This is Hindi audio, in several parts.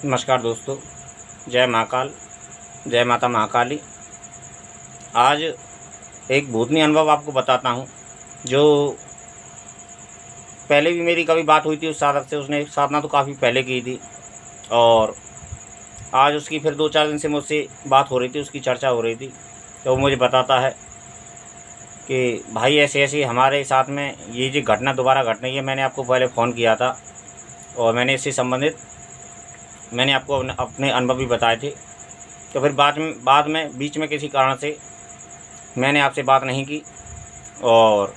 नमस्कार दोस्तों, जय महाकाल, जय माता महाकाली। आज एक भूतनी अनुभव आपको बताता हूँ, जो पहले भी मेरी कभी बात हुई थी उस साधक से। उसने साधना तो काफ़ी पहले की थी और आज उसकी फिर 2-4 दिन से मुझसे बात हो रही थी, उसकी चर्चा हो रही थी। तो वो मुझे बताता है कि भाई ऐसे ऐसे हमारे साथ में ये जो घटना दोबारा घट रही है। मैंने आपको पहले फ़ोन किया था और मैंने इससे संबंधित मैंने आपको अपने अनुभव भी बताए थे। तो फिर बाद में बीच में किसी कारण से मैंने आपसे बात नहीं की और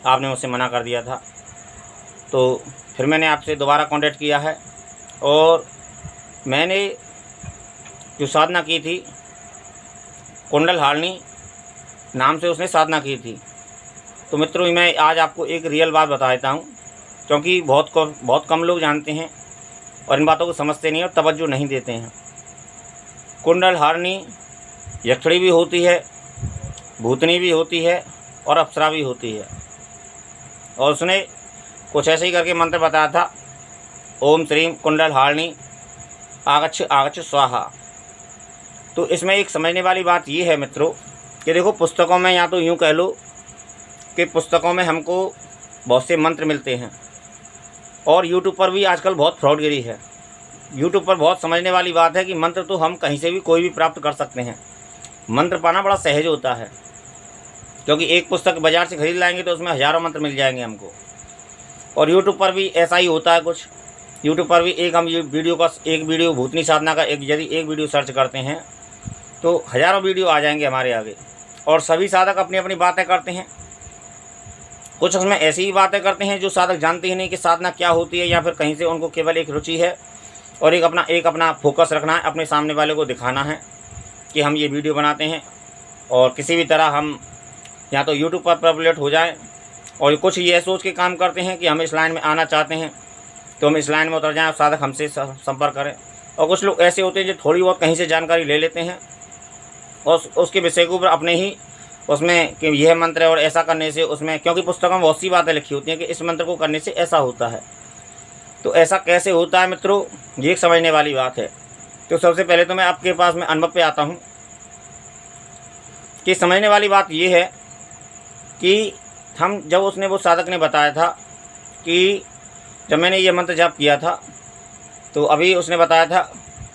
आपने मुझसे मना कर दिया था। तो फिर मैंने आपसे दोबारा कांटेक्ट किया है और मैंने जो साधना की थी, कुंडल हारनी नाम से उसने साधना की थी। तो मित्रों, मैं आज आपको एक रियल बात बताता हूँ, क्योंकि बहुत कम लोग जानते हैं और इन बातों को समझते नहीं और तवज्जो नहीं देते हैं। कुंडल हारनी यक्षिणी भी होती है, भूतनी भी होती है और अप्सरा भी होती है। और उसने कुछ ऐसे ही करके मंत्र बताया था, ओम श्रीम कुंडल हारनी आगच्छ आगच्छ स्वाहा। तो इसमें एक समझने वाली बात ये है मित्रों कि देखो, पुस्तकों में या तो यूँ कह लो कि पुस्तकों में हमको बहुत से मंत्र मिलते हैं और यूट्यूब पर भी आजकल बहुत फ्रॉडगिरी है। यूट्यूब पर बहुत समझने वाली बात है कि मंत्र तो हम कहीं से भी कोई भी प्राप्त कर सकते हैं। मंत्र पाना बड़ा सहज होता है, क्योंकि एक पुस्तक बाज़ार से खरीद लाएंगे तो उसमें हज़ारों मंत्र मिल जाएंगे हमको। और यूट्यूब पर भी ऐसा ही होता है कुछ। यूट्यूब पर भी एक वीडियो भूतनी साधना का यदि एक वीडियो सर्च करते हैं तो हज़ारों वीडियो आ जाएंगे हमारे आगे। और सभी साधक अपनी अपनी बातें करते हैं। कुछ उसमें ऐसी ही बातें करते हैं जो साधक जानते ही नहीं कि साधना क्या होती है, या फिर कहीं से उनको केवल एक रुचि है और एक अपना फोकस रखना है, अपने सामने वाले को दिखाना है कि हम ये वीडियो बनाते हैं और किसी भी तरह हम या तो यूट्यूब पर पॉपुलर हो जाएं। और कुछ ये सोच के काम करते हैं कि हम इस लाइन में आना चाहते हैं तो हम इस लाइन में उतर जाएं और साधक हमसे संपर्क करें। और कुछ लोग ऐसे होते हैं जो थोड़ी बहुत कहीं से जानकारी ले लेते हैं और उसके विषय के ऊपर अपने ही उसमें कि यह मंत्र है और ऐसा करने से उसमें, क्योंकि पुस्तकों में बहुत सी बातें लिखी होती हैं कि इस मंत्र को करने से ऐसा होता है। तो ऐसा कैसे होता है मित्रों, ये एक समझने वाली बात है। तो सबसे पहले तो मैं आपके पास में अनुभव पे आता हूँ कि समझने वाली बात ये है कि हम जब वो साधक ने बताया था कि जब मैंने ये मंत्र जाप किया था तो अभी उसने बताया था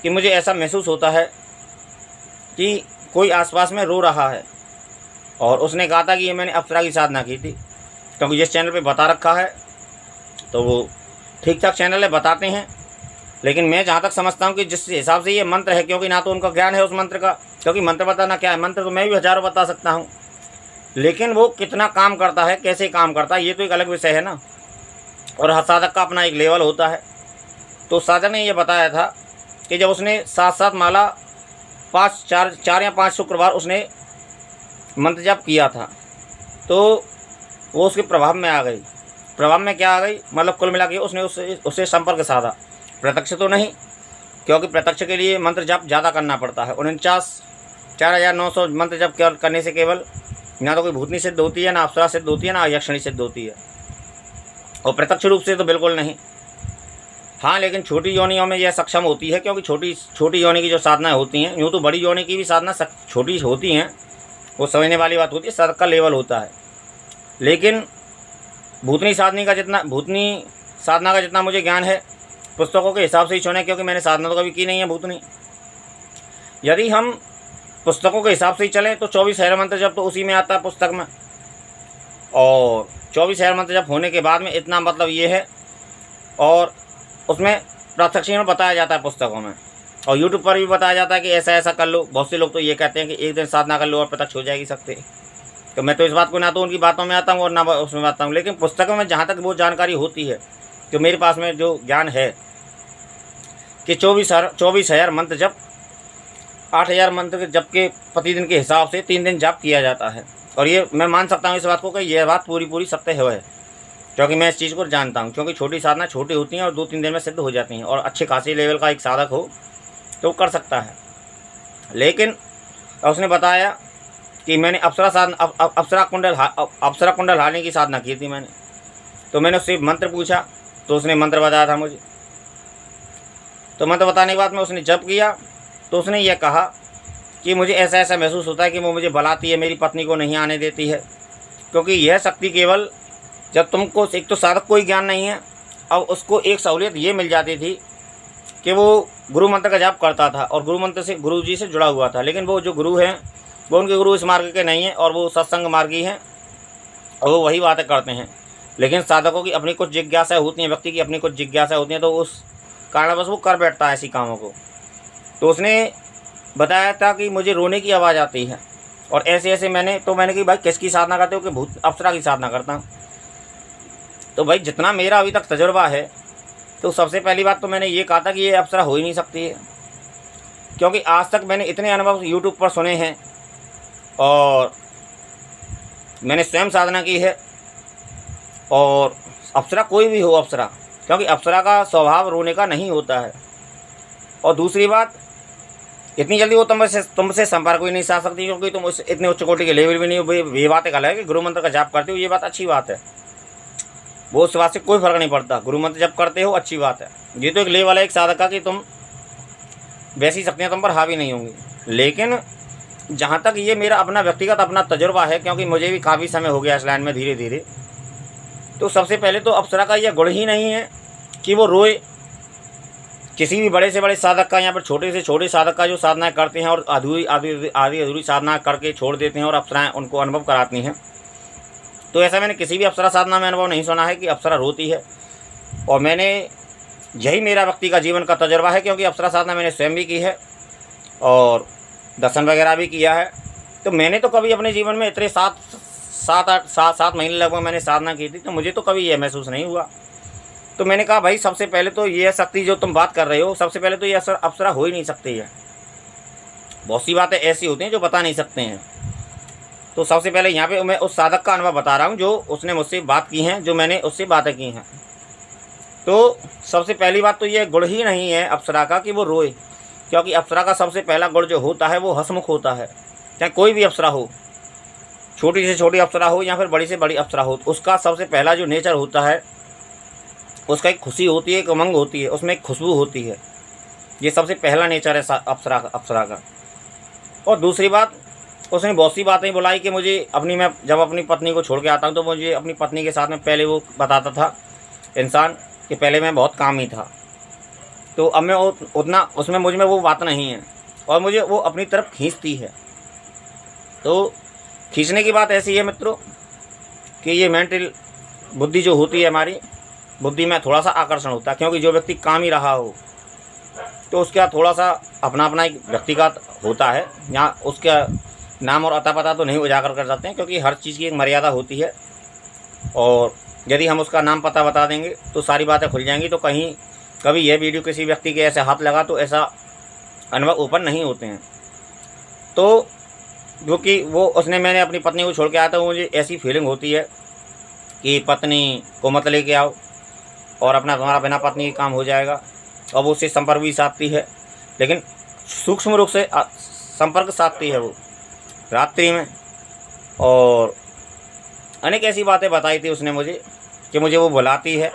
कि मुझे ऐसा महसूस होता है कि कोई आसपास में रो रहा है। और उसने कहा था कि ये मैंने अप्सरा की साधना की थी, क्योंकि जिस चैनल पे बता रखा है तो वो ठीक ठाक चैनल है, बताते हैं। लेकिन मैं जहाँ तक समझता हूँ कि जिस हिसाब से ये मंत्र है, क्योंकि ना तो उनका ज्ञान है उस मंत्र का, क्योंकि मंत्र बताना क्या है, मंत्र तो मैं भी हज़ारों बता सकता हूँ, लेकिन वो कितना काम करता है, कैसे काम करता है, ये तो एक अलग विषय है ना। और हर साधक का अपना एक लेवल होता है। तो साधक ने ये बताया था कि जब उसने 7 माला 4 या 5 शुक्रवार उसने मंत्र जप किया था तो वो उसके प्रभाव में आ गई। प्रभाव में क्या आ गई, मतलब कुल मिला के उसने उससे संपर्क साधा। प्रत्यक्ष तो नहीं, क्योंकि प्रत्यक्ष के लिए मंत्र जप ज़्यादा करना पड़ता है। 49,900 मंत्र जप करने से केवल ना तो कोई भूतनी सिद्ध होती है, ना अप्सरा सिद्ध होती है, ना यक्षिणी सिद्ध होती है। और प्रत्यक्ष रूप से तो बिल्कुल नहीं। हाँ, लेकिन छोटी योनियों में यह सक्षम होती है, क्योंकि छोटी योनि की जो साधनाएँ होती हैं, यूँ तो बड़ी योनि की भी साधना छोटी होती हैं, वो समझने वाली बात होती है, साधक का लेवल होता है। लेकिन भूतनी साधना का जितना मुझे ज्ञान है पुस्तकों के हिसाब से ही चुने, क्योंकि मैंने साधना तो कभी की नहीं है भूतनी। यदि हम पुस्तकों के हिसाब से ही चलें तो 24,000 मंत्र जब तो उसी में आता है पुस्तक में। और 24,000 मंत्र जब होने के बाद में इतना मतलब ये है, और उसमें प्रत्यक्ष में बताया जाता है पुस्तकों में, और यूट्यूब पर भी बताया जाता है कि ऐसा ऐसा कर लो। बहुत से लोग तो ये कहते हैं कि एक दिन साधना कर लो और प्रत्यक्ष हो जाएगी सकते। तो मैं तो इस बात को ना तो उनकी बातों में आता हूँ और ना उसमें आता हूँ, लेकिन पुस्तकों में जहाँ तक वो जानकारी होती है, जो मेरे पास में जो ज्ञान है कि 24,000 मंत्र जप 8,000 मंत्र जप के प्रतिदिन के हिसाब से 3 दिन जप किया जाता है। और ये मैं मान सकता हूँ इस बात को कि यह बात पूरी सत्य है, क्योंकि मैं इस चीज़ को जानता हूँ। क्योंकि छोटी साधना छोटी होती हैं और 2-3 दिन में सिद्ध हो जाती हैं, और अच्छे खासी लेवल का एक साधक हो तो कर सकता है। लेकिन उसने बताया कि मैंने अप्सरा कुंडल हारने की साधना की थी मैंने। तो मैंने उससे मंत्र पूछा तो उसने मंत्र बताया था मुझे। तो मंत्र बताने के बाद में उसने जप किया तो उसने यह कहा कि मुझे ऐसा ऐसा महसूस होता है कि वो मुझे बुलाती है, मेरी पत्नी को नहीं आने देती है। क्योंकि यह शक्ति केवल जब तुमको, एक तो साधक कोई ज्ञान नहीं है, अब उसको एक सहूलियत ये मिल जाती थी कि वो गुरु मंत्र का जाप करता था और गुरु मंत्र से, गुरु जी से जुड़ा हुआ था। लेकिन वो जो गुरु हैं वो उनके गुरु इस मार्ग के नहीं हैं और वो सत्संग मार्गी हैं और वो वही बातें करते हैं। लेकिन साधकों की अपनी कुछ जिज्ञासा होती हैं, व्यक्ति की अपनी कुछ जिज्ञासा होती हैं, तो उस कारणवश वो कर बैठता है ऐसी कामों को। तो उसने बताया था कि मुझे रोने की आवाज़ आती है और ऐसे ऐसे मैंने कहा भाई किसकी साधना करते हो? कि भूत अप्सरा की साधना करता हूँ। तो भाई जितना मेरा अभी तक तजुर्बा है, तो सबसे पहली बात तो मैंने ये कहा था कि ये अप्सरा हो ही नहीं सकती है, क्योंकि आज तक मैंने इतने अनुभव यूट्यूब पर सुने हैं और मैंने स्वयं साधना की है। और अप्सरा कोई भी हो अप्सरा, क्योंकि अप्सरा का स्वभाव रोने का नहीं होता है। और दूसरी बात, इतनी जल्दी वो तुमसे संपर्क भी नहीं साध सकती, क्योंकि तुम उस इतने उच्च कोटि के लेवल भी नहीं हो। ये बात एक अलग है कि गुरु मंत्र का जाप करते हो, ये बात अच्छी बात है, वो उस बात से कोई फर्क नहीं पड़ता। गुरु मंत्र जप करते हो अच्छी बात है। ये तो एक लेवल है एक साधक का कि तुम वैसी शक्तियाँ तुम पर हावी नहीं होंगी। लेकिन जहाँ तक ये मेरा अपना व्यक्तिगत अपना तजुर्बा है, क्योंकि मुझे भी काफ़ी समय हो गया इस लाइन में धीरे धीरे, तो सबसे पहले तो अप्सरा का यह गुण ही नहीं है कि वो रोए। किसी भी बड़े से बड़े साधक का, यहाँ पर छोटे से छोटे साधक का जो साधनाएँ करते हैं और आधी अधूरी साधना करके छोड़ देते हैं और अप्सराएँ उनको अनुभव कराती हैं, तो ऐसा मैंने किसी भी अप्सरा साधना में अनुभव नहीं सुना है कि अप्सरा रोती है। और मैंने, यही मेरा व्यक्ति का जीवन का तजुर्बा है, क्योंकि अप्सरा साधना मैंने स्वयं भी की है और दर्शन वगैरह भी किया है। तो मैंने तो कभी अपने जीवन में इतने 7 महीने लगभग मैंने साधना की थी, तो मुझे तो कभी यह महसूस नहीं हुआ। तो मैंने कहा भाई सबसे पहले तो ये शक्ति जो तुम बात कर रहे हो, सबसे पहले तो ये अप्सरा हो ही नहीं सकती है। बहुत सी बातें ऐसी होती हैं जो बता नहीं सकते हैं। तो सबसे पहले यहाँ पे मैं उस साधक का अनुभव बता रहा हूँ जो उसने मुझसे बात की हैं, जो मैंने उससे बातें की हैं। तो सबसे पहली बात तो ये गुण ही नहीं है अप्सरा का कि वो रोए, क्योंकि अप्सरा का सबसे पहला गुण जो होता है वो हंसमुख होता है। चाहे कोई भी अप्सरा हो, छोटी से छोटी अप्सरा हो या फिर बड़ी से बड़ी अप्सरा हो, उसका सबसे पहला जो नेचर होता है उसका एक खुशी होती है, एक उमंग होती है, उसमें एक खुशबू होती है। ये सबसे पहला नेचर है अप्सरा का। और दूसरी बात, उसने बहुत सी बातें बुलाई कि मैं जब अपनी पत्नी को छोड़ के आता हूँ तो मुझे अपनी पत्नी के साथ में, पहले वो बताता था इंसान कि पहले मैं बहुत कामी था, तो अब मैं उतना उसमें मुझ में वो बात नहीं है और मुझे वो अपनी तरफ खींचती है। तो खींचने की बात ऐसी है मित्रों कि ये मेंटल बुद्धि जो होती है, हमारी बुद्धि में थोड़ा सा आकर्षण होता है, क्योंकि जो व्यक्ति काम ही रहा हो तो उसका थोड़ा सा अपना एक व्यक्तिगत होता है। यहाँ उसका नाम और अता पता तो नहीं उजागर कर सकते हैं, क्योंकि हर चीज़ की एक मर्यादा होती है और यदि हम उसका नाम पता बता देंगे तो सारी बातें खुल जाएंगी। तो कभी यह वीडियो किसी व्यक्ति के ऐसे हाथ लगा तो ऐसा अनुभव ओपन नहीं होते हैं। तो क्योंकि मैंने अपनी पत्नी को छोड़ के आया था, मुझे ऐसी फीलिंग होती है कि पत्नी को मत लेके आओ और तुम्हारा बिना पत्नी के काम हो जाएगा। और वो उससे संपर्क भी साधती है, लेकिन सूक्ष्म रूप से संपर्क साधती है वो रात्रि में। और अनेक ऐसी बातें बताई थी उसने मुझे कि मुझे वो बुलाती है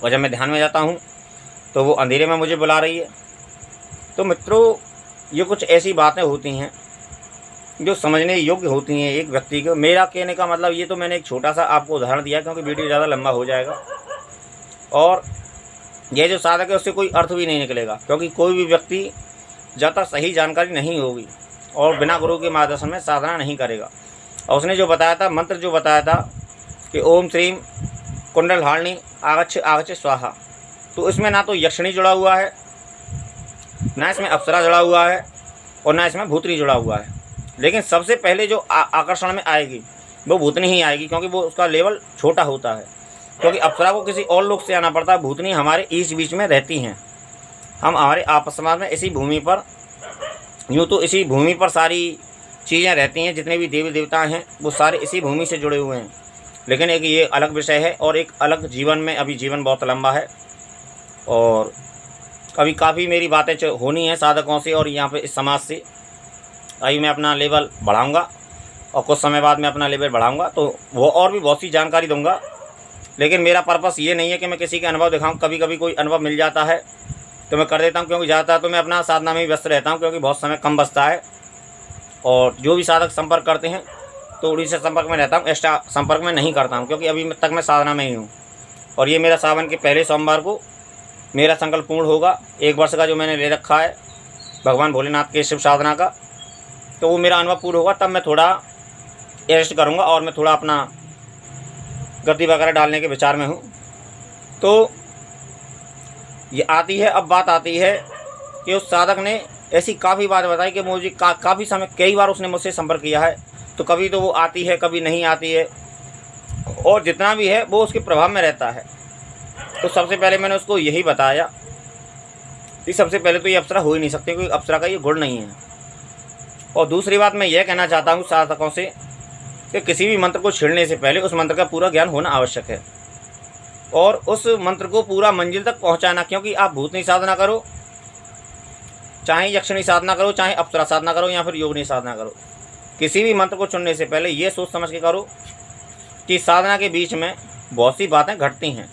और जब मैं ध्यान में जाता हूँ तो वो अंधेरे में मुझे बुला रही है। तो मित्रों, ये कुछ ऐसी बातें होती हैं जो समझने योग्य होती हैं एक व्यक्ति को। मेरा कहने का मतलब ये, तो मैंने एक छोटा सा आपको उदाहरण दिया, क्योंकि वीडियो ज़्यादा लंबा हो जाएगा और ये जो साधक है उससे कोई अर्थ भी नहीं निकलेगा, क्योंकि कोई भी व्यक्ति जब तक सही जानकारी नहीं होगी और बिना गुरु के मार्गदर्शन में साधना नहीं करेगा। और उसने जो बताया था, मंत्र जो बताया था कि ओम श्रीम कुंडल हारणी आगच्छ स्वाहा, तो इसमें ना तो यक्षिणी जुड़ा हुआ है, ना इसमें अप्सरा जुड़ा हुआ है और ना इसमें भूतनी जुड़ा हुआ है। लेकिन सबसे पहले जो आकर्षण में आएगी वो भूतनी ही आएगी, क्योंकि वो उसका लेवल छोटा होता है। क्योंकि अप्सरा को किसी और लोग से आना पड़ता है, भूतनी हमारे इस बीच में रहती हैं। हम हमारे आपस समाज में इसी भूमि पर, यूँ तो इसी भूमि पर सारी चीज़ें रहती हैं, जितने भी देवी देवता हैं वो सारे इसी भूमि से जुड़े हुए हैं। लेकिन एक ये अलग विषय है और एक अलग जीवन में, अभी जीवन बहुत लंबा है और अभी काफ़ी मेरी बातें होनी है साधकों से और यहाँ पे इस समाज से। अभी मैं अपना लेवल बढ़ाऊँगा और कुछ समय बाद मैं अपना लेवल बढ़ाऊँगा, तो वो और भी बहुत सी जानकारी दूँगा। लेकिन मेरा पर्पस ये नहीं है कि मैं किसी के अनुभव दिखाऊँ। कभी कभी कोई अनुभव मिल जाता है तो मैं कर देता हूँ, क्योंकि ज़्यादातर तो मैं अपना साधना में ही व्यस्त रहता हूँ, क्योंकि बहुत समय कम बचता है। और जो भी साधक संपर्क करते हैं तो उन्हीं से संपर्क में रहता हूँ, एक्स्ट्रा संपर्क में नहीं करता हूँ, क्योंकि अभी तक मैं साधना में ही हूँ। और ये मेरा सावन के पहले सोमवार को मेरा संकल्प पूर्ण होगा, 1 वर्ष का जो मैंने ले रखा है भगवान भोलेनाथ के शिव साधना का, तो वो मेरा अनुभव पूर्ण होगा। तब मैं थोड़ा एडजस्ट करूँगा और मैं थोड़ा अपना गति वगैरह डालने के विचार में हूँ। तो ये आती है, अब बात आती है कि उस साधक ने ऐसी काफ़ी बात बताई कि मुझे काफ़ी समय, कई बार उसने मुझसे संपर्क किया है, तो कभी तो वो आती है, कभी नहीं आती है, और जितना भी है वो उसके प्रभाव में रहता है। तो सबसे पहले मैंने उसको यही बताया कि सबसे पहले तो ये अप्सरा हो ही नहीं सकती, क्योंकि अप्सरा का ये गुण नहीं है। और दूसरी बात मैं यह कहना चाहता हूँ साधकों से कि किसी भी मंत्र को छेड़ने से पहले उस मंत्र का पूरा ज्ञान होना आवश्यक है, और उस मंत्र को पूरा मंजिल तक पहुँचाना। क्योंकि आप भूतनी साधना करो, चाहे यक्षिणी साधना करो, चाहे अप्सरा साधना करो, या फिर योगिनी साधना करो, किसी भी मंत्र को चुनने से पहले ये सोच समझ के करो कि साधना के बीच में बहुत सी बातें घटती हैं।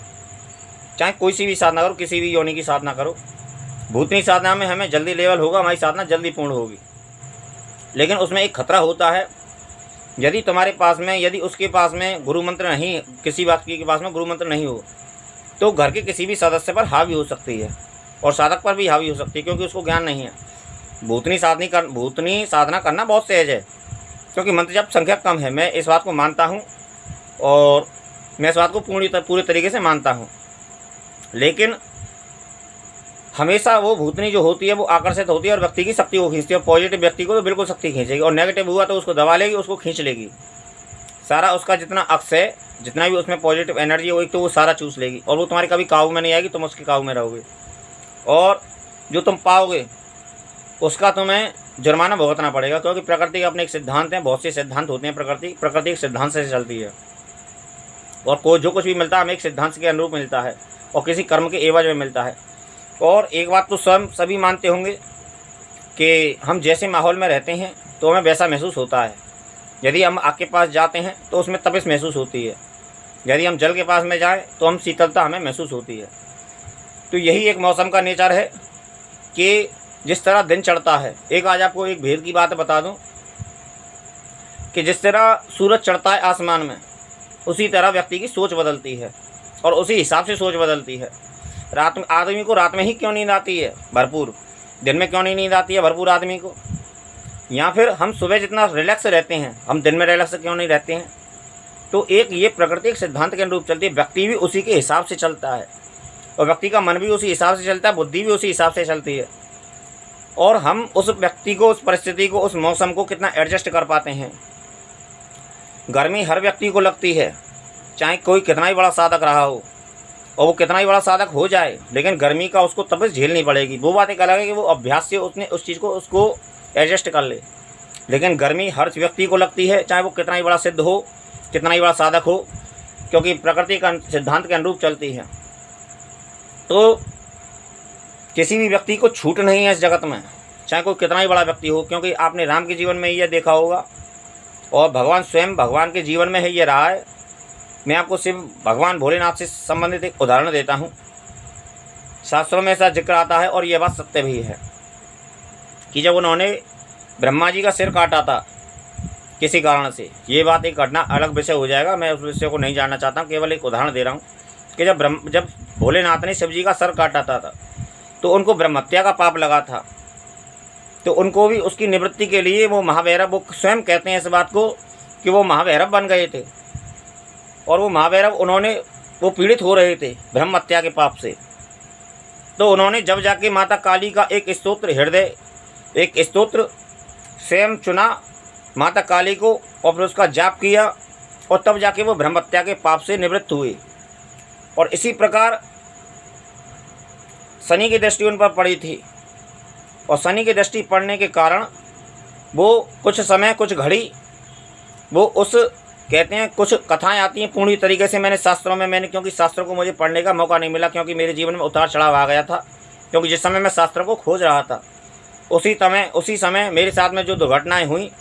चाहे कोई सी भी साधना करो, किसी भी योनि की साधना करो, भूतनी साधना में हमें जल्दी लेवल होगा, हमारी साधना जल्दी पूर्ण होगी। लेकिन उसमें एक खतरा होता है, यदि तुम्हारे पास में, यदि उसके पास में गुरु मंत्र नहीं, किसी व्यक्ति के पास में गुरु मंत्र नहीं हो, तो घर के किसी भी सदस्य पर हावी हो सकती है, और साधक पर भी हावी हो सकती है, क्योंकि उसको ज्ञान नहीं है। भूतनी साधना करना बहुत सहज है, क्योंकि मंत्र जब संख्या कम है, मैं इस बात को मानता हूँ, और मैं इस बात को पूरे तरीके से मानता हूँ। लेकिन हमेशा वो भूतनी जो होती है वो आकर्षित होती है और व्यक्ति की शक्ति को खींचती है। और पॉजिटिव व्यक्ति को तो बिल्कुल शक्ति खींचेगी, और नेगेटिव हुआ तो उसको दबा लेगी, उसको खींच लेगी। सारा उसका जितना अक्स है, जितना भी उसमें पॉजिटिव एनर्जी है, तो वो सारा चूस लेगी, और वो तुम्हारे कभी काबू में नहीं आएगी, तुम उसके काबू में रहोगे। और जो तुम पाओगे उसका तुम्हें जुर्माना भुगतना पड़ेगा, क्योंकि प्रकृति के अपने एक सिद्धांत हैं, बहुत से सिद्धांत होते हैं। प्रकृति एक सिद्धांत से चलती है, और जो कुछ भी मिलता है हमें एक सिद्धांत के अनुरूप मिलता है, और किसी कर्म के एवज में मिलता है। और एक बात तो स्वयं सभी मानते होंगे कि हम जैसे माहौल में रहते हैं तो हमें वैसा महसूस होता है। यदि हम आग के पास जाते हैं तो उसमें तपिश महसूस होती है, यदि हम जल के पास में जाएं तो हम शीतलता हमें महसूस होती है। तो यही एक मौसम का नेचर है कि जिस तरह दिन चढ़ता है, एक आज आपको एक भेद की बात बता दूं कि जिस तरह सूरज चढ़ता है आसमान में, उसी तरह व्यक्ति की सोच बदलती है, और उसी हिसाब से सोच बदलती है। रात में आदमी को रात में ही क्यों नींद आती है भरपूर, दिन में क्यों नहीं नींद आती है भरपूर आदमी को? या फिर हम सुबह जितना रिलैक्स रहते हैं, हम दिन में रिलैक्स क्यों नहीं रहते हैं? तो एक ये प्रकृति एक सिद्धांत के अनुरूप चलती है, व्यक्ति भी उसी के हिसाब से चलता है, और व्यक्ति का मन भी उसी हिसाब से चलता है, बुद्धि भी उसी हिसाब से चलती है। और हम उस व्यक्ति को, उस परिस्थिति को, उस मौसम को कितना एडजस्ट कर पाते हैं। गर्मी हर व्यक्ति को लगती है, चाहे कोई कितना ही बड़ा साधक रहा हो, और वो कितना ही बड़ा साधक हो जाए, लेकिन गर्मी का उसको तपिश झेलनी पड़ेगी। वो बात एक अलग है कि वो अभ्यास से उसने उस चीज़ को उसको एडजस्ट कर ले, लेकिन गर्मी हर व्यक्ति को लगती है, चाहे वो कितना ही बड़ा सिद्ध हो, कितना ही बड़ा साधक हो, क्योंकि प्रकृति का सिद्धांत के अनुरूप चलती है। तो किसी भी व्यक्ति को छूट नहीं है इस जगत में, चाहे कोई कितना ही बड़ा व्यक्ति हो, क्योंकि आपने राम के जीवन में ये देखा होगा, और भगवान स्वयं भगवान के जीवन में है ये रहा है। मैं आपको सिर्फ भगवान भोलेनाथ से संबंधित एक उदाहरण देता हूँ। शास्त्रों में ऐसा जिक्र आता है, और यह बात सत्य भी है, कि जब उन्होंने ब्रह्मा जी का सिर काटा था किसी कारण से, ये बात एक घटना अलग विषय हो जाएगा, मैं उस विषय को नहीं जानना चाहता हूँ, केवल एक उदाहरण दे रहा हूँ कि जब भोलेनाथ ने शिव जी का सर काटा था तो उनको ब्रह्म हत्या का पाप लगा था। तो उनको भी उसकी निवृत्ति के लिए वो महाभैरव, वो स्वयं कहते हैं इस बात को कि वो महाभैरव बन गए थे, और वो महाभैरव वो पीड़ित हो रहे थे ब्रह्म हत्या के पाप से। तो उन्होंने जब जाके माता काली का एक स्तोत्र स्वयं चुना माता काली को, और फिर उसका जाप किया, और तब जाके वो ब्रह्म हत्या के पाप से निवृत्त हुए। और इसी प्रकार शनि की दृष्टि उन पर पड़ी थी, और शनि की दृष्टि पड़ने के कारण वो कुछ समय, कुछ घड़ी, वो उस कहते हैं कुछ कथाएं आती हैं पूर्ण तरीके से मैंने क्योंकि शास्त्रों को मुझे पढ़ने का मौका नहीं मिला, क्योंकि मेरे जीवन में उतार चढ़ाव आ गया था। क्योंकि जिस समय मैं शास्त्रों को खोज रहा था, उसी समय मेरे साथ में जो दुर्घटनाएं हुई,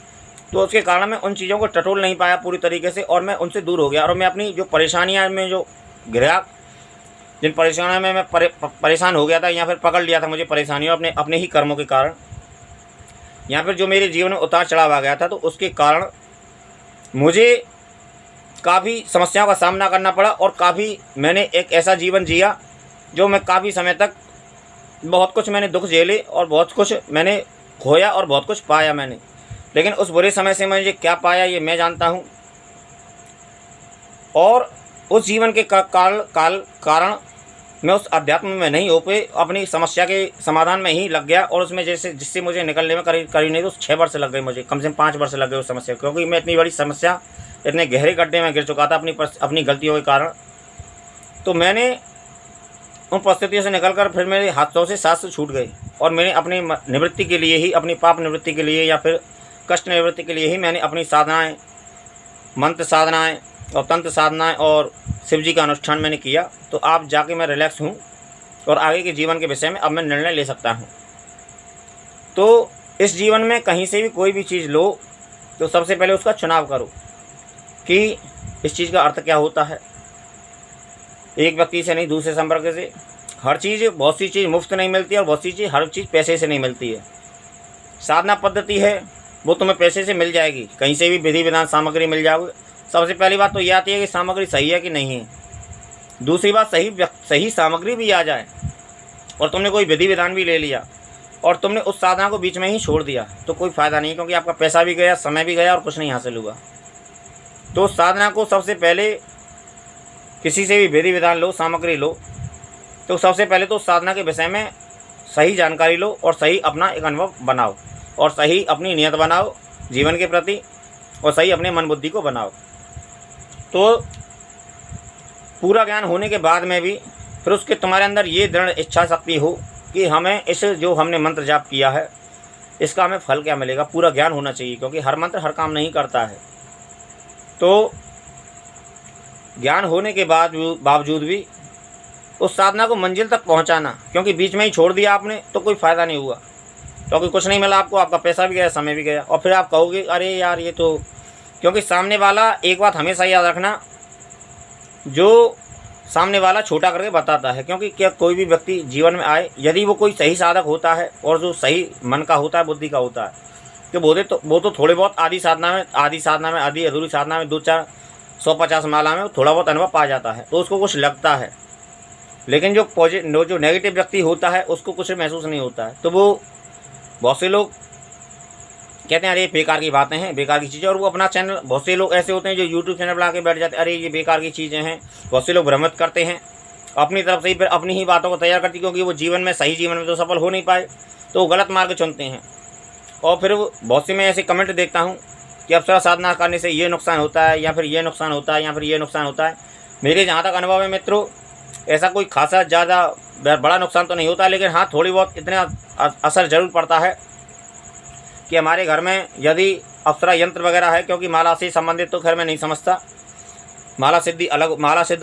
तो उसके कारण मैं उन चीज़ों को टटोल नहीं पाया पूरी तरीके से, और मैं उनसे दूर हो गया, और मैं अपनी जो परेशानियाँ में जो घिरा, जिन परेशानियों में मैं परेशान हो गया था, या फिर पकड़ लिया था मुझे परेशानियों अपने अपने ही कर्मों के कारण, या फिर जो मेरे जीवन में उतार चढ़ाव आ गया था, तो उसके कारण मुझे काफ़ी समस्याओं का सामना करना पड़ा। और काफ़ी मैंने एक ऐसा जीवन जिया जो मैं काफ़ी समय तक बहुत कुछ मैंने दुख झेले और बहुत कुछ मैंने खोया और बहुत कुछ पाया मैंने। लेकिन उस बुरे समय से मुझे क्या पाया ये मैं जानता हूँ। और उस जीवन के कारण मैं उस अध्यात्म में नहीं हो पे अपनी समस्या के समाधान में ही लग गया। और उसमें जैसे जिससे मुझे निकलने में करीब नहीं तो 6 वर्ष लग गए, मुझे कम से कम 5 वर्ष लग गए उस समस्या, क्योंकि मैं इतनी बड़ी समस्या, इतने गहरे गड्ढे में गिर चुका था अपनी गलतियों के कारण। तो मैंने उन परिस्थितियों से निकलकर फिर मेरे हाथों से सांस छूट गई, और मैंने अपनी निवृत्ति के लिए ही, अपनी पाप निवृत्ति के लिए या फिर कष्ट निवृत्ति के लिए ही मैंने अपनी साधनाएं, मंत्र साधनाएं और तंत्र साधनाएं और शिव जी का अनुष्ठान मैंने किया। तो आप जाके मैं रिलैक्स हूँ और आगे के जीवन के विषय में अब मैं निर्णय ले सकता हूँ। तो इस जीवन में कहीं से भी कोई भी चीज़ लो तो सबसे पहले उसका चुनाव करो कि इस चीज़ का अर्थ क्या होता है। एक व्यक्ति से नहीं, दूसरे संपर्क से। हर चीज़, बहुत सी चीज़ मुफ्त नहीं मिलती है और बहुत सी चीज़, हर चीज़ पैसे से नहीं मिलती है। साधना पद्धति है वो तुम्हें पैसे से मिल जाएगी, कहीं से भी विधि विधान सामग्री मिल जाओगे। सबसे पहली बात तो ये आती है कि सामग्री सही है कि नहीं है। दूसरी बात, सही सामग्री भी आ जाए और तुमने कोई विधि विधान भी ले लिया और तुमने उस साधना को बीच में ही छोड़ दिया तो कोई फ़ायदा नहीं, क्योंकि आपका पैसा भी गया, समय भी गया और कुछ नहीं हासिल हुआ। तो साधना को सबसे पहले, किसी से भी विधि विधान लो, सामग्री लो, तो सबसे पहले तो साधना के विषय में सही जानकारी लो और सही अपना एक अनुभव बनाओ और सही अपनी नियत बनाओ जीवन के प्रति और सही अपने मन बुद्धि को बनाओ। तो पूरा ज्ञान होने के बाद में भी फिर उसके तुम्हारे अंदर ये दृढ़ इच्छा शक्ति हो कि हमें इस जो हमने मंत्र जाप किया है इसका हमें फल क्या मिलेगा। पूरा ज्ञान होना चाहिए, क्योंकि हर मंत्र हर काम नहीं करता है। तो ज्ञान होने के बावजूद भी उस साधना को मंजिल तक पहुंचाना, क्योंकि बीच में ही छोड़ दिया आपने तो कोई फ़ायदा नहीं हुआ, क्योंकि कुछ नहीं मिला आपको, आपका पैसा भी गया, समय भी गया। और फिर आप कहोगे अरे यार ये तो, क्योंकि सामने वाला, एक बात हमेशा याद रखना, जो सामने वाला छोटा करके बताता है। क्योंकि क्या कोई भी व्यक्ति जीवन में आए, यदि वो कोई सही साधक होता है और जो सही मन का होता है, बुद्धि का होता है, तो वो तो थोड़े बहुत आधी साधना में, आधी अधूरी साधना में, 2-4 150 माला में थोड़ा बहुत अनुभव पा जाता है तो उसको कुछ लगता है। लेकिन जो नेगेटिव व्यक्ति होता है उसको कुछ महसूस नहीं होता है। तो वो बहुत से लोग कहते हैं अरे बेकार की बातें हैं, बेकार की चीज़ें, और वो अपना चैनल, बहुत से लोग ऐसे होते हैं जो यूट्यूब चैनल बना के बैठ जाते हैं, अरे ये बेकार की चीज़ें हैं। बहुत से लोग भ्रमित करते हैं अपनी तरफ से ही, फिर अपनी ही बातों को तैयार करती, क्योंकि वो जीवन में, सही जीवन में तो सफल हो नहीं पाए तो वो गलत मार्ग चुनते हैं। और फिर बहुत से मैं ऐसे कमेंट देखता हूँ कि अप्सरा साधना करने से ये नुकसान होता है, या फिर ये नुकसान होता है, या फिर ये नुकसान होता है। मेरे जहाँ तक अनुभव है मित्रों, ऐसा कोई खासा ज़्यादा बड़ा नुकसान तो नहीं होता, लेकिन हाँ थोड़ी बहुत इतना असर ज़रूर पड़ता है कि हमारे घर में यदि अप्सरा यंत्र वगैरह है, क्योंकि माला से संबंधित तो खैर मैं नहीं समझता, माला सिद्ध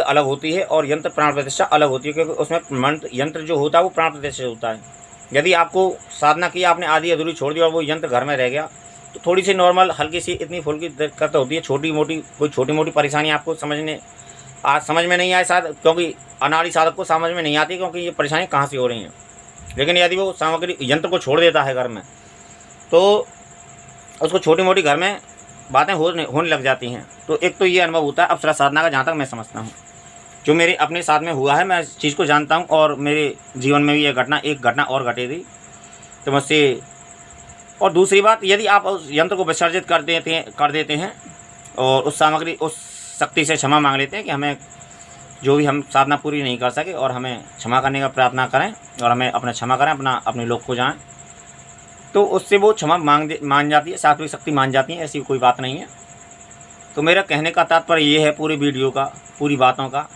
अलग होती है और यंत्र प्राण प्रतिष्ठा अलग होती है, क्योंकि उसमें यंत्र जो होता है वो प्राण प्रतिष्ठा होता है। यदि आपको साधना की, आपने आधी अधूरी छोड़ दी और वो यंत्र घर में रह गया तो थोड़ी सी नॉर्मल हल्की सी इतनी फुल्की दिक्कत होती है, छोटी मोटी परेशानी आपको समझ में नहीं आए शायद, क्योंकि अनाड़ी साधक को समझ में नहीं आती क्योंकि ये परेशानी कहाँ से हो रही हैं। लेकिन यदि वो सामग्री यंत्र को छोड़ देता है घर में तो उसको छोटी मोटी घर में बातें होने लग जाती हैं। तो एक तो ये अनुभव होता है अप्सरा साधना का, जहाँ तक मैं समझता हूँ, जो मेरे अपने साथ में हुआ है, मैं इस चीज़ को जानता हूँ। और मेरे जीवन में भी एक घटना और घटी थी तो मुझसे। और दूसरी बात, यदि आप उस यंत्र को विसर्जित कर देते हैं और उस शक्ति से क्षमा मांग लेते हैं कि हमें जो भी हम साधना पूरी नहीं कर सके और हमें क्षमा करने का प्रार्थना करें और हमें क्षमा करें, अपने लोग को जाएं, तो उससे वो क्षमा मान जाती है, सात्विक शक्ति मान जाती है। ऐसी कोई बात नहीं है। तो मेरा कहने का तात्पर्य ये है पूरी वीडियो का, पूरी बातों का,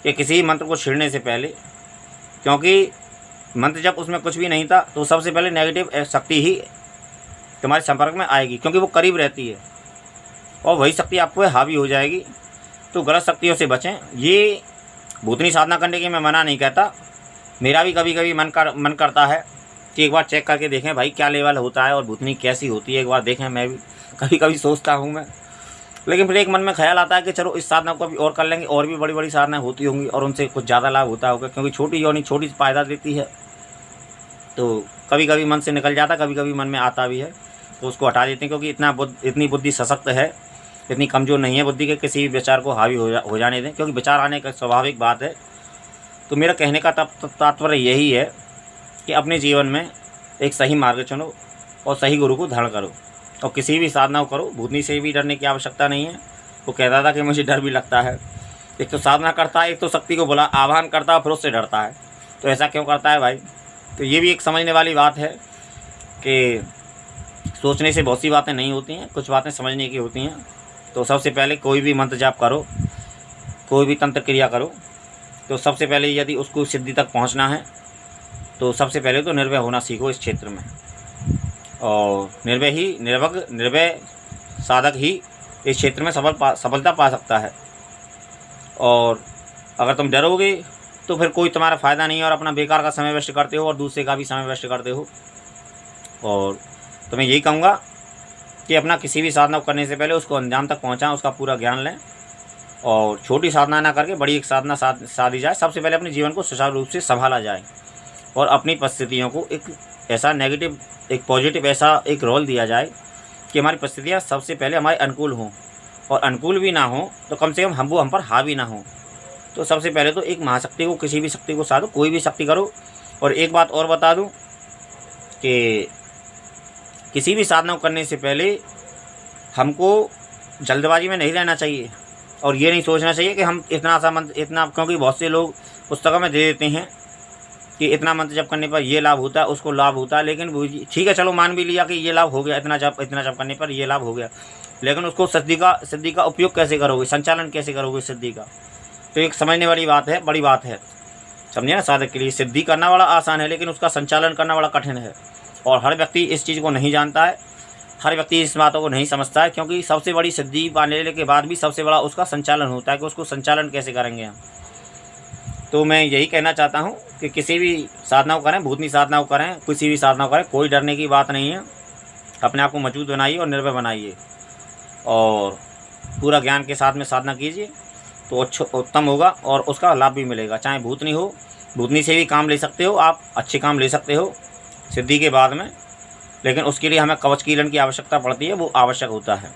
कि किसी मंत्र को छेड़ने से पहले, क्योंकि मंत्र जब उसमें कुछ भी नहीं था तो सबसे पहले नेगेटिव शक्ति ही तुम्हारे संपर्क में आएगी, क्योंकि वो करीब रहती है और वही शक्ति आपको हावी हो जाएगी। तो गलत शक्तियों से बचें। ये भूतनी साधना करने की मैं मना नहीं कहता, मेरा भी कभी कभी मन करता है कि एक बार चेक करके देखें भाई क्या लेवल होता है और भूतनी कैसी होती है, एक बार देखें। मैं भी कभी कभी सोचता हूँ मैं, लेकिन फिर एक मन में ख्याल आता है कि चलो इस साधना को अभी और कर लेंगे, और भी बड़ी बड़ी साधनाएँ होती होंगी और उनसे कुछ ज़्यादा लाभ होता होगा, क्योंकि छोटी योनि छोटी फ़ायदा देती है। तो कभी कभी मन से निकल जाता, कभी कभी मन में आता भी है, तो उसको हटा देते हैं, क्योंकि इतनी बुद्धि सशक्त है, इतनी कमज़ोर नहीं है बुद्धि के किसी भी विचार को हावी हो जाने दें, क्योंकि विचार आने का स्वाभाविक बात है। तो मेरा कहने का तात्पर्य यही है कि अपने जीवन में एक सही मार्ग चुनो और सही गुरु को धारण करो, और किसी भी साधना को करो। भूतनी से भी डरने की आवश्यकता नहीं है। वो कहता था कि मुझे डर भी लगता है, एक तो साधना करता है, एक तो शक्ति को बुला आह्वान करता है, फिर उससे डरता है। तो ऐसा क्यों करता है भाई? तो ये भी एक समझने वाली बात है कि सोचने से बहुत सी बातें नहीं होती हैं, कुछ बातें समझने की होती हैं। तो सबसे पहले कोई भी मंत्र जाप करो, कोई भी तंत्र क्रिया करो, तो सबसे पहले यदि उसको सिद्धि तक पहुंचना है तो सबसे पहले तो निर्भय होना सीखो इस क्षेत्र में। और निर्भय साधक ही इस क्षेत्र में सफलता पा सकता है। और अगर तुम डरोगे तो फिर कोई तुम्हारा फ़ायदा नहीं है, और अपना बेकार का समय वेस्ट करते हो और दूसरे का भी समय वेस्ट करते हो। और तो मैं यही कहूँगा कि अपना किसी भी साधना करने से पहले उसको अंजाम तक पहुँचाएं, उसका पूरा ज्ञान लें, और छोटी साधना ना करके बड़ी एक साधना साधी जाए। सबसे पहले अपने जीवन को सुचारू रूप से संभाला जाए, और अपनी परिस्थितियों को एक ऐसा नेगेटिव एक पॉजिटिव ऐसा एक रोल दिया जाए कि हमारी परिस्थितियाँ सबसे पहले हमारे अनुकूल हों, और अनुकूल भी ना हो तो कम से कम हम पर हावी ना हो। तो सबसे पहले तो एक महाशक्ति को, किसी भी शक्ति को साधो, कोई भी शक्ति करो। और एक बात और बता दूं कि किसी भी साधना करने से पहले हमको जल्दबाजी में नहीं रहना चाहिए, और ये नहीं सोचना चाहिए कि हम इतना, क्योंकि बहुत से लोग पुस्तकों में दे देते हैं कि इतना मंत्र जप करने पर ये लाभ होता है, उसको लाभ होता है। लेकिन ठीक है, चलो मान भी लिया कि ये लाभ हो गया, इतना जप करने पर ये लाभ हो गया, लेकिन उसको सिद्धि का उपयोग कैसे करोगे, संचालन कैसे करोगे सिद्धि का? तो एक समझने वाली बात है, बड़ी बात है, समझे ना। साधक के लिए सिद्धि करना बड़ा आसान है, लेकिन उसका संचालन करना बड़ा कठिन है, और हर व्यक्ति इस चीज़ को नहीं जानता है, हर व्यक्ति इस बातों को नहीं समझता है, क्योंकि सबसे बड़ी सिद्धि पाने के बाद भी सबसे बड़ा उसका संचालन होता है कि उसको संचालन कैसे करेंगे हम। तो मैं यही कहना चाहता हूँ कि किसी भी साधना को करें, भूतनी साधना को करें, किसी भी साधना को करें, कोई डरने की बात नहीं है। अपने आप को मजबूत बनाइए और निर्भय बनाइए, और पूरा ज्ञान के साथ में साधना कीजिए, तो अच्छा उत्तम होगा और उसका लाभ भी मिलेगा। चाहे भूतनी हो, भूतनी से भी काम ले सकते हो आप, अच्छे काम ले सकते हो सिद्धि के बाद में, लेकिन उसके लिए हमें कवच कीलन की आवश्यकता पड़ती है, वो आवश्यक होता है।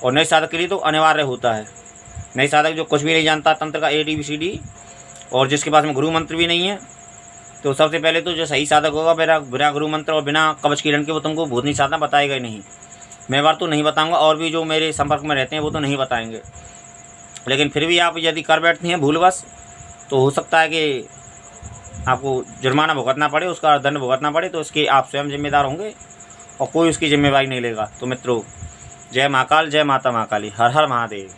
और नए साधक के लिए तो अनिवार्य होता है। नए साधक जो कुछ भी नहीं जानता तंत्र का ABCD, और जिसके पास में गुरु मंत्र भी नहीं है, तो सबसे पहले तो जो सही साधक होगा बिना गुरु मंत्र और बिना कवच कीलन के वो तुमको भूतनी साधना बताएगा ही नहीं। मैं बार तो नहीं बताऊंगा, और भी जो मेरे संपर्क में रहते हैं वो तो नहीं बताएंगे। लेकिन फिर भी आप यदि कर बैठते हैं भूलवश, तो हो सकता है कि आपको जुर्माना भुगतना पड़े, उसका दंड भुगतना पड़े, तो इसके आप स्वयं जिम्मेदार होंगे और कोई उसकी जिम्मेवारी नहीं लेगा। तो मित्रों, जय महाकाल, जय माता महाकाली, हर हर महादेव।